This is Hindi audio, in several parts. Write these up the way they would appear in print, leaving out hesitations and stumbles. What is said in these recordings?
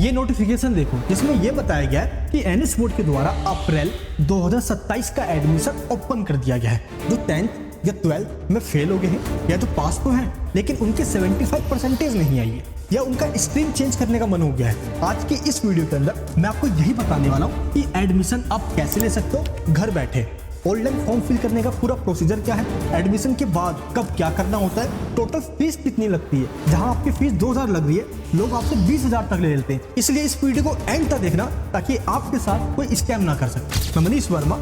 ये नोटिफिकेशन देखो, जिसमें ये बताया गया है कि एनएस बोर्ड के द्वारा अप्रैल 2027 का एडमिशन ओपन कर दिया गया है। जो 10th या 12th में फेल हो गए हैं या तो पास तो हैं लेकिन उनके 75% नहीं आई है या उनका स्ट्रीम चेंज करने का मन हो गया है। आज की इस वीडियो के अंदर मैं आपको यही बताने वाला हूँ कि एडमिशन आप कैसे ले सकते हो घर बैठे। ऑनलाइन फॉर्म फिल करने का पूरा प्रोसीजर क्या है, एडमिशन के बाद कब क्या करना होता है, टोटल फीस कितनी लगती है। जहां आपकी फीस 2000 लग रही है, लोग आपसे 20,000 तक ले लेते हैं। इसलिए इस वीडियो को एंड तक देखना ताकि आपके साथ कोई स्कैम ना कर सके। मैं मनीष वर्मा,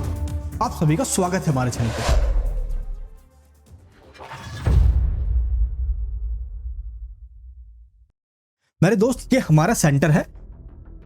आप सभी का स्वागत है हमारे चैनल पे। मेरे दोस्त, ये हमारा सेंटर है,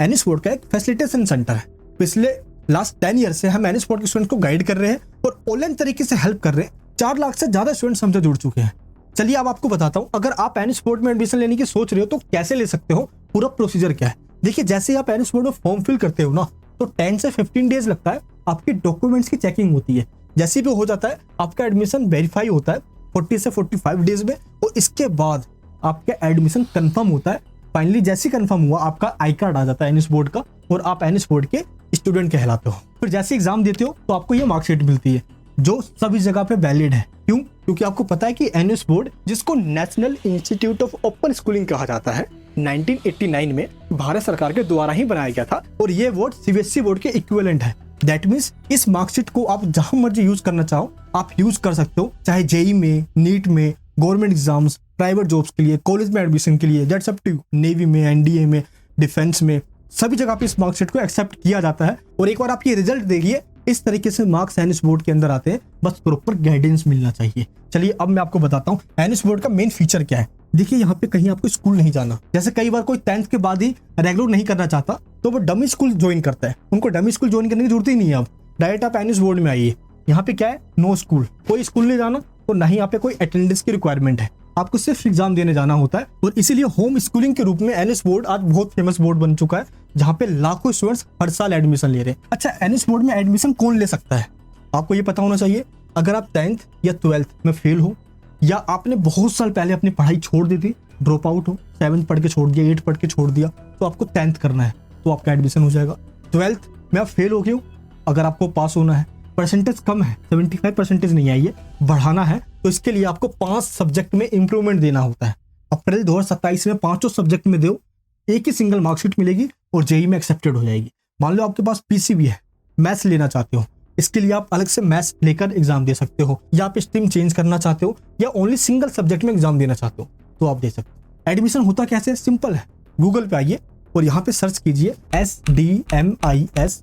एनएस बोर्ड का एक फैसिलिटेशन सेंटर है। पिछले लास्ट 10 ईयर से हम एनएस बोर्ड के स्टूडेंट्स को गाइड कर रहे हैं और ऑनलाइन तरीके से हेल्प कर रहे हैं। 4 लाख से ज्यादा स्टूडेंट्स हमसे जुड़ चुके हैं। चलिए अब आपको बताता हूं, अगर आप एनएस बोर्ड में एडमिशन लेने की सोच रहे हो तो कैसे ले सकते हो, पूरा प्रोसीजर क्या है। देखिए, जैसे ही आप एनएस बोर्ड में फॉर्म फिल करते हो ना, तो 10 से 15 डेज लगता है, आपके डॉक्यूमेंट्स की चेकिंग होती है। जैसे भी हो जाता है, आपका एडमिशन वेरीफाई होता है 40 से 45 डेज में, और इसके बाद आपका एडमिशन कंफर्म होता है। फाइनली जैसे कंफर्म हुआ, आपका आई कार्ड आ जाता है एनएस बोर्ड का और आप एनएस बोर्ड के स्टूडेंट कहलाते हो। फिर जैसे एग्जाम देते हो तो आपको ये मार्कशीट मिलती है जो सभी जगह पे वैलिड है। क्यों? क्योंकि आपको पता है कि एनएस बोर्ड, जिसको national institute of open schooling कहा जाता है, 1989 में भारत सरकार के द्वारा ही बनाया गया था और ये बोर्ड सीबीएसई बोर्ड के इक्विवेलेंट है। दैट मीन्स इस मार्कशीट को आप जहां मर्जी यूज करना चाहो आप यूज कर सकते हो, चाहे जेई में, नीट में, गवर्नमेंट एग्जाम्स, प्राइवेट जॉब्स के लिए, कॉलेज में एडमिशन के लिए, that's up to you. Navy में, एनडीए में, डिफेंस में, सभी जगह पे इस मार्कशीट को एक्सेप्ट किया जाता है। और एक बार आप ये रिजल्ट देखिए, इस तरीके से मार्क्स एनएस बोर्ड के अंदर आते हैं, बस प्रॉपर गाइडेंस मिलना चाहिए। चलिए अब मैं आपको बताता हूँ एनएस बोर्ड का मेन फीचर क्या है। देखिए, यहाँ पे कहीं आपको स्कूल नहीं जाना। जैसे कई बार कोई 10th के बाद ही रेगुलर नहीं करना चाहता तो वो डमी स्कूल ज्वाइन करता है। उनको डमी स्कूल ज्वाइन करने की जरूरत ही नहीं है। अब डायरेक्ट आप एनएस बोर्ड में आइए। यहाँ पे क्या है, नो स्कूल, कोई स्कूल नहीं जाना और ना ही यहाँ पे कोई अटेंडेंस की रिक्वायरमेंट है। आपको सिर्फ एग्जाम देने जाना होता है और इसीलिए होम स्कूलिंग के रूप में एनएस बोर्ड आज बहुत फेमस बोर्ड बन चुका है, जहाँ पे लाखों स्टूडेंट्स हर साल एडमिशन ले रहे हैं। अच्छा, एनएस बोर्ड में एडमिशन कौन ले सकता है, आपको ये पता होना चाहिए। अगर आप 10th या 12th में फेल हो या आपने बहुत साल पहले अपनी पढ़ाई छोड़ दी थी, ड्रॉप आउट हो, 7th पढ़ के छोड़ दिया, 8th पढ़ के छोड़ दिया, तो आपको 10th करना है तो आपका एडमिशन हो जाएगा। 12th में आप फेल हो गए हो, अगर आपको पास होना है, परसेंटेज कम है, 75% नहीं आई है, बढ़ाना है, तो इसके लिए आपको 5 सब्जेक्ट में इंप्रूवमेंट देना होता है। अप्रैल 2027 में 5 सब्जेक्ट में दो, एक ही सिंगल मार्कशीट मिलेगी और जेई में एक्सेप्टेड हो जाएगी। मान लो आपके पास पीसी भी है, मैथ्स लेना चाहते हो, इसके लिए आप अलग से मैथ्स लेकर एग्जाम दे सकते हो, या आप स्ट्रीम चेंज करना चाहते हो या ओनली सिंगल सब्जेक्ट में एग्जाम देना चाहते हो तो आप दे सकते हो। एडमिशन होता कैसे, सिंपल है। गूगल पे आइए और यहाँ पे सर्च कीजिए SDMISNIS,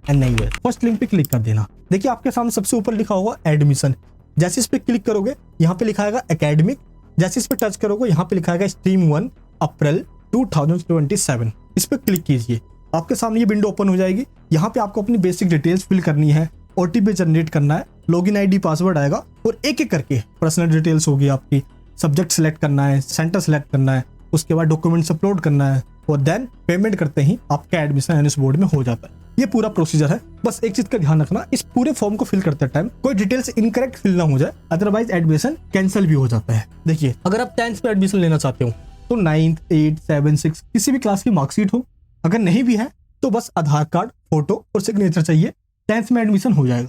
फर्स्ट लिंक पे क्लिक कर देना। देखिए, आपके सामने सबसे ऊपर लिखा होगा एडमिशन। जैसे इस पे क्लिक करोगे यहाँ पे लिखा है एकेडमिक, जैसे इस पे टच करोगे यहाँ पे लिखा है स्ट्रीम 1 अप्रैल 2027। इस पे क्लिक कीजिए, आपके सामने ये विंडो ओपन हो जाएगी। यहाँ पे आपको अपनी बेसिक डिटेल्स फिल करनी है, ओटीपी जनरेट करना है, लॉगिन आईडी पासवर्ड आएगा और एक एक करके पर्सनल डिटेल्स होगी आपकी, सब्जेक्ट सेलेक्ट करना है, सेंटर सेलेक्ट करना है, उसके बाद डॉक्यूमेंट्स अपलोड करना है और देन पेमेंट करते ही आपका एडमिशन एनएस बोर्ड में हो जाता है। ये पूरा प्रोसीजर है। बस एक चीज का ध्यान रखना, इस पूरे फॉर्म को फिल करते टाइम कोई डिटेल्स इनकरेक्ट फिल ना हो जाए, अदरवाइज एडमिशन कैंसिल भी हो जाता है। देखिए, अगर आप 10th में एडमिशन लेना चाहते हो तो 9th, 8th, 7th, 6th किसी भी क्लास की मार्कशीट हो, अगर नहीं भी है तो बस आधार कार्ड, फोटो और सिग्नेचर चाहिए, 10th में एडमिशन हो जाएगा।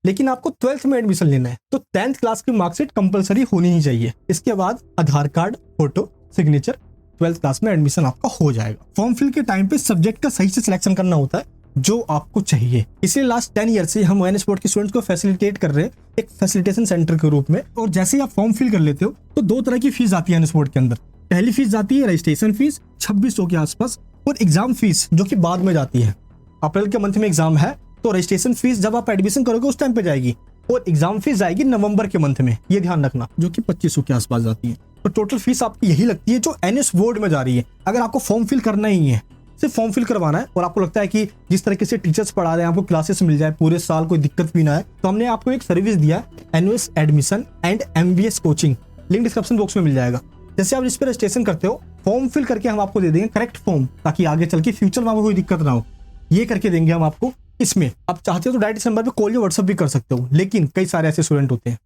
लेकिन आपको 12th में एडमिशन लेना है तो 10th क्लास की मार्कशीट कंपलसरी होनी ही चाहिए। इसके बाद Aadhaar card, photo, signature, 12th class में एडमिशन आपका हो जाएगा। फॉर्म फिल के टाइम पे सब्जेक्ट का सही से सिलेक्शन करना होता है जो आपको चाहिए। इसलिए लास्ट 10 ईयर से हम एनएस बोर्ड के स्टूडेंट्स को फैसिलिटेट कर रहे हैं एक फैसिलिटेशन सेंटर के रूप में। और जैसे ही आप फॉर्म फिल कर लेते हो तो 2 तरह की फीस आती है एनएस बोर्ड के अंदर। पहली फीस जाती है रजिस्ट्रेशन फीस 2600 के आसपास, और एग्जाम फीस जो कि बाद में जाती है। अप्रैल के मंथ में एग्जाम है तो रजिस्ट्रेशन फीस जब आप एडमिशन करोगे उस टाइम पे जाएगी, और एग्जाम फीस जाएगी नवंबर के मंथ में, ये ध्यान रखना, जो कि 2500 के आसपास जाती है। तो टोटल फीस आपकी यही लगती है जो एनएस बोर्ड में जा रही है। अगर आपको फॉर्म फिल करना ही है, सिर्फ फॉर्म फिल करवाना है, और आपको लगता है कि जिस तरीके से टीचर्स पढ़ा रहे हैं आपको क्लासेस मिल जाए पूरे साल, कोई दिक्कत भी ना है, तो हमने आपको एक सर्विस दिया है, NS admission and MBS coaching. Link description box में मिल जाएगा। जैसे आप इस पर रजिस्ट्रेशन करते हो, फॉर्म फिल करके हम आपको दे देंगे करेक्ट फॉर्म, ताकि आगे चल के फ्यूचर में आपको कोई दिक्कत ना हो। ये करके देंगे हम आपको। इसमें आप चाहते हो तो डायरेक्ट इस नंबर पे कॉल या व्हाट्सएप भी कर सकते हो, लेकिन कई सारे ऐसे स्टूडेंट होते हैं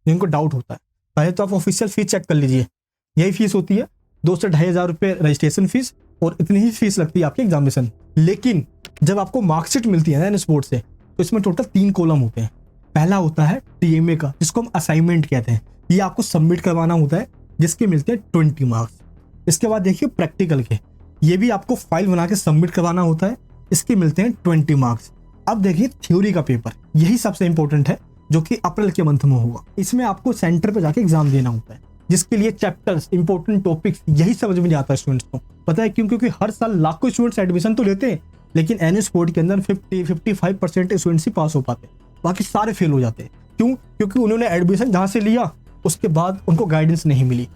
जिनको डाउट होता है। पहले तो आप ऑफिशियल फीस चेक कर लीजिए, यही फीस होती है 2 से 2,500 रुपये रजिस्ट्रेशन फीस और इतनी ही फीस लगती है आपकी एग्जामिनेशन। लेकिन जब आपको मार्कशीट मिलती है ना एन स्पोर्ट्स से, तो इसमें टोटल 3 कॉलम होते हैं। पहला होता है टीएमए का, जिसको हम असाइनमेंट कहते हैं, ये आपको सबमिट करवाना होता है, जिसके मिलते हैं 20 मार्क्स। इसके बाद देखिए प्रैक्टिकल के, ये भी आपको फाइल बना के सबमिट करवाना होता है, इसके मिलते हैं 20 मार्क्स। अब देखिए थ्योरी का पेपर, यही सबसे इंपॉर्टेंट है, जो कि अप्रैल के मंथ में होगा। इसमें आपको सेंटर पे जाके एग्जाम देना होता है, जिसके लिए चैप्टर्स, इंपॉर्टेंट टॉपिक्स, यही समझ में नहीं आता स्टूडेंट्स को। पता है क्यों? क्योंकि हर साल लाखों स्टूडेंट्स एडमिशन तो लेते हैं, लेकिन एन स्पोर्ट के अंदर 50-55% स्टूडेंट्स ही पास हो पाते हैं, बाकी सारे फेल हो जाते हैं। क्यों? क्योंकि उन्होंने एडमिशन जहां से लिया उसके बाद उनको गाइडेंस नहीं मिली,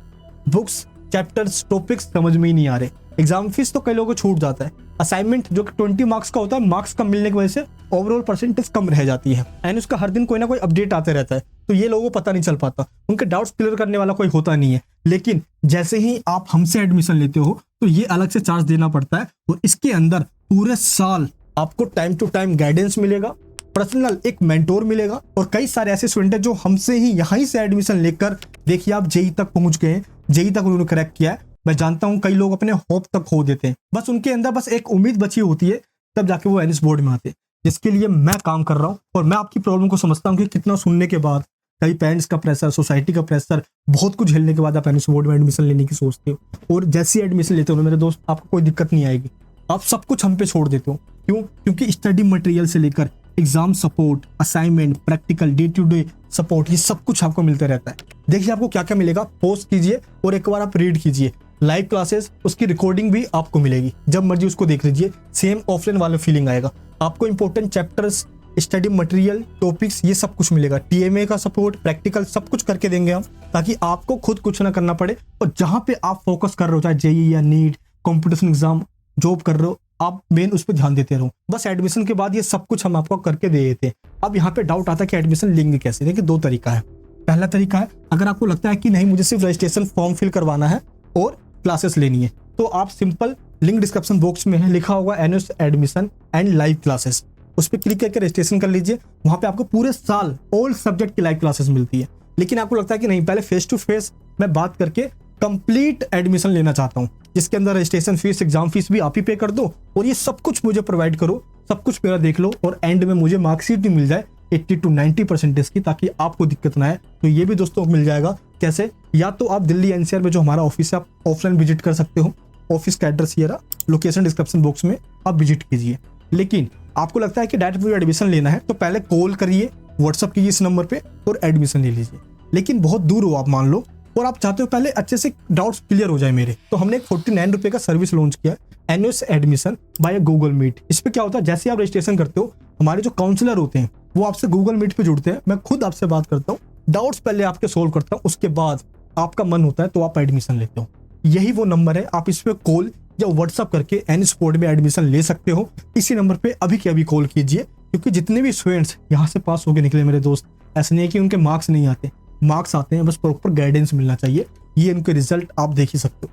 बुक्स, चैप्टर्स, टॉपिक्स समझ में ही नहीं आ रहे। एग्जाम फीस तो कई लोगों को छूट जाता है। असाइनमेंट जो कि 20 मार्क्स का होता है, मार्क्स कम मिलने की वजह से ओवरऑल परसेंटेज कम रह जाती है, एंड उसका हर दिन कोई ना कोई अपडेट आते रहता है, तो ये लोगों को पता नहीं चल पाता, उनके डाउट्स क्लियर करने वाला कोई होता नहीं है। लेकिन जैसे ही आप हमसे एडमिशन लेते हो तो ये अलग से चार्ज देना पड़ता है, और इसके अंदर पूरे साल आपको टाइम टू टाइम गाइडेंस मिलेगा, पर्सनल एक मेंटोर मिलेगा, और कई सारे ऐसे स्टूडेंट हैं जो हमसे ही यहीं से एडमिशन लेकर देखिए आप जेई तक पहुंच गए, जेई तक उन्होंने क्रैक किया है। मैं जानता हूं कई लोग अपने होप तक खो देते हैं, बस उनके अंदर बस एक उम्मीद बची होती है, तब जाके वो एनएस बोर्ड में आते हैं, जिसके लिए मैं काम कर रहा हूं। और मैं आपकी प्रॉब्लम को समझता हूं कि कितना सुनने के बाद, कई पेरेंट्स का प्रेशर, सोसाइटी का प्रेशर, बहुत कुछ झेलने के बाद आप एनएस बोर्ड में एडमिशन लेने की सोचते हो, और जैसे ही एडमिशन लेते हो मेरे दोस्त, आपको कोई दिक्कत नहीं आएगी, आप सब कुछ हम पे छोड़ देते हो। क्यों? क्योंकि स्टडी मटेरियल से लेकर exam support, assignment, practical, day to day support, ये सब कुछ आपको मिलता रहता है। देखिए आपको क्या क्या मिलेगा, पोस्ट कीजिए और एक बार आप रीड कीजिए। लाइव क्लासेस, उसकी रिकॉर्डिंग भी आपको मिलेगी, जब मर्जी उसको देख लीजिए, सेम ऑफलाइन वाला फीलिंग आएगा आपको। Important chapters, study material, topics, ये सब कुछ मिलेगा। टीएमए का सपोर्ट, प्रैक्टिकल, सब कुछ करके देंगे हम, ताकि आपको खुद कुछ ना करना पड़े। और जहां पे आप फोकस कर रहे हो, चाहे जेईई या नीट, कॉम्पिटिशन एग्जाम, जॉब कर रहे हो, आप मेन उस पर ध्यान देते रहो। बस एडमिशन के बाद ये सब कुछ हम आपको करके दे देते हैं। अब यहाँ पे डाउट आता है कि एडमिशन लेंगे कैसे। देखिए 2 तरीका है। पहला तरीका है, अगर आपको लगता है कि नहीं मुझे सिर्फ रजिस्ट्रेशन फॉर्म फिल करवाना है और क्लासेस लेनी है, तो आप सिंपल लिंक डिस्क्रिप्शन बॉक्स में है, लिखा होगा NS admission and live classes, उस पर क्लिक करके रजिस्ट्रेशन कर लीजिए। वहां पे आपको पूरे साल ऑल सब्जेक्ट की लाइव क्लासेस मिलती है। लेकिन आपको लगता है कि नहीं, पहले फेस टू फेस मैं बात करके कंप्लीट एडमिशन लेना चाहता हूं, जिसके अंदर रजिस्ट्रेशन फीस, एग्जाम फीस भी आप ही पे कर दो, और ये सब कुछ मुझे प्रोवाइड करो, सब कुछ मेरा देख लो, और एंड में मुझे मार्कशीट भी मिल जाए 80 to 90% की, ताकि आपको दिक्कत ना आए। तो ये भी दोस्तों मिल जाएगा। कैसे? या तो आप दिल्ली एनसीआर में जो हमारा ऑफिस है, आप ऑफलाइन विजिट कर सकते हो। ऑफिस का एड्रेस ये रहा, लोकेशन डिस्क्रिप्शन बॉक्स में, आप विजिट कीजिए। लेकिन आपको लगता है कि डायरेक्ट मुझे एडमिशन लेना है, तो पहले कॉल करिए, व्हाट्सअप कीजिए इस नंबर पे और एडमिशन ले लीजिए। लेकिन बहुत दूर हो आप, मान लो, और आप चाहते हो पहले अच्छे से डाउट्स क्लियर हो जाए मेरे, तो हमने 49 रुपए का सर्विस लॉन्च किया, NS admission by Google Meet. इस पे क्या होता है, जैसे आप रजिस्ट्रेशन करते हो, हमारे जो काउंसलर होते हैं वो आपसे गूगल मीट पे जुड़ते हैं, मैं खुद आपसे बात करता हूँ, डाउट्स पहले आपके सोल्व करता हूँ, उसके बाद आपका मन होता है तो आप एडमिशन लेते हो। यही वो नंबर है, आप इस पे कॉल या व्हाट्सअप करके एन स्पोर्ट में एडमिशन ले सकते हो। इसी नंबर पे अभी के अभी कॉल कीजिए, क्योंकि जितने भी स्टूडेंट्स यहाँ से पास होकर निकले मेरे दोस्त, ऐसे नहीं है कि उनके मार्क्स नहीं आते, मार्क्स आते हैं, बस प्रॉपर गाइडेंस मिलना चाहिए। ये इनके रिजल्ट आप देख ही सकते हो।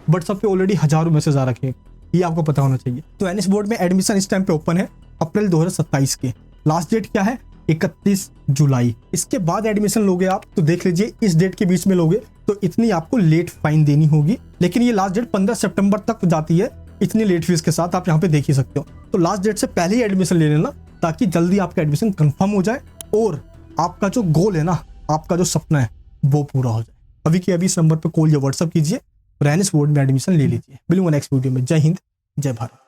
व्हाट्सएप पे ऑलरेडी हजारों मैसेज आ रखे हैं, ये आपको पता होना चाहिए। तो एनएस बोर्ड में एडमिशन इस टाइम पे ओपन है, अप्रैल 2027 के। लास्ट डेट क्या है? 31 जुलाई। इसके बाद एडमिशन लोगे आप, तो देख लीजिए इस डेट के बीच में लोगे तो इतनी आपको लेट फाइन देनी होगी। लेकिन ये लास्ट डेट 15 सितंबर तक जाती है, इतनी लेट फीस के साथ, आप यहाँ पे देख ही सकते हो। तो लास्ट डेट से पहले ही एडमिशन ले लेना, ताकि जल्दी आपका एडमिशन कंफर्म हो जाए और आपका जो गोल है ना, आपका जो सपना है, वो पूरा हो जाए। अभी के अभी इस नंबर पर कॉल या व्हाट्सअप कीजिए और एनएस बोर्ड में एडमिशन ले लीजिए। मिलूंगा नेक्स्ट वीडियो में। जय हिंद, जय भारत।